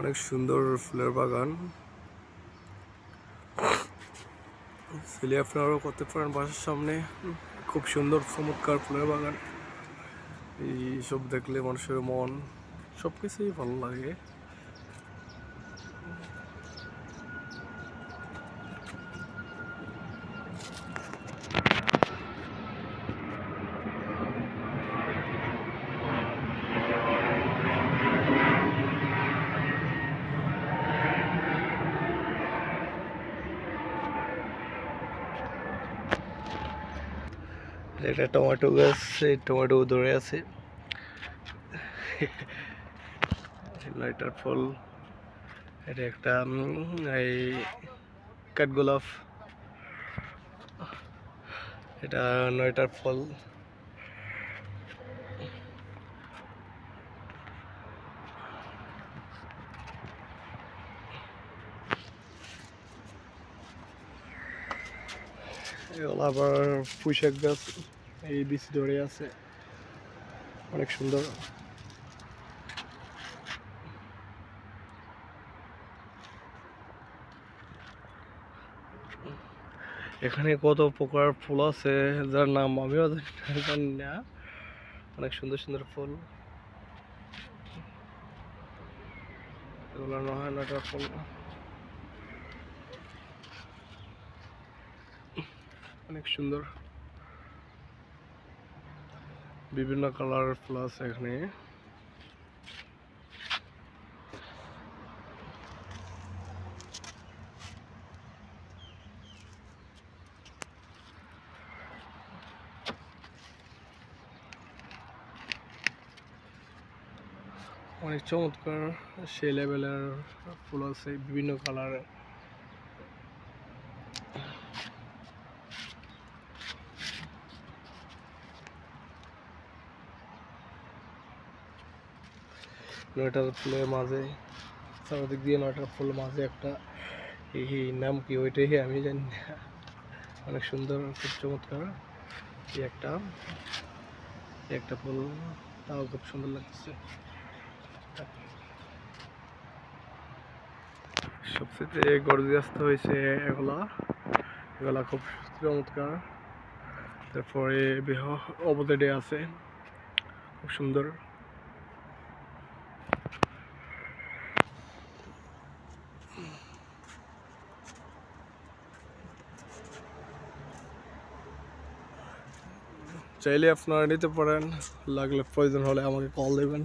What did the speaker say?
অনেক সুন্দর ফুলের বাগান। চাইলে আপনারাও করতে পারেন বাসার সামনে। খুব সুন্দর চমৎকার ফুলের বাগান। এই সব দেখলে মানুষের মন সবকিছুই ভালো লাগে। একটা টমেটো গাছ, এই টমেটো ধরে আছে। লাইটার ফল, এটা একটা এই কাঠগোলাপ, এটা 9টার ফল। এগুলো আবার পুঁইশাক গাছ, এই বীজ ধরে আছে, অনেক সুন্দর। এখানে কত প্রকার ফুল আছে যার নাম আমিও জানি না। অনেক সুন্দর সুন্দর ফুল, এগুলো নয় 9টার ফুল, অনেক সুন্দর। বিভিন্ন কালারের ফুল আছে এখানে। অনেক চমৎকার সেই লেভেলের ফুল আছে বিভিন্ন কালারের। নয়টার ফুলের মাঝে, চারদিক দিয়ে 9টার ফুলের মাঝে একটা, এই নাম কি ওইটাই আমি জানি না। অনেক সুন্দর, খুব চমৎকার। এই একটা ফুল, তাও খুব সুন্দর লাগছে। সবচেয়ে গর্জিয়াস হয়েছে এগুলা খুব চমৎকার। তারপরে অবদাডে আছে, খুব সুন্দর। চাইলে আপনারা নিতে পারেন, লাগলে প্রয়োজন হলে আমাকে কল দেবেন।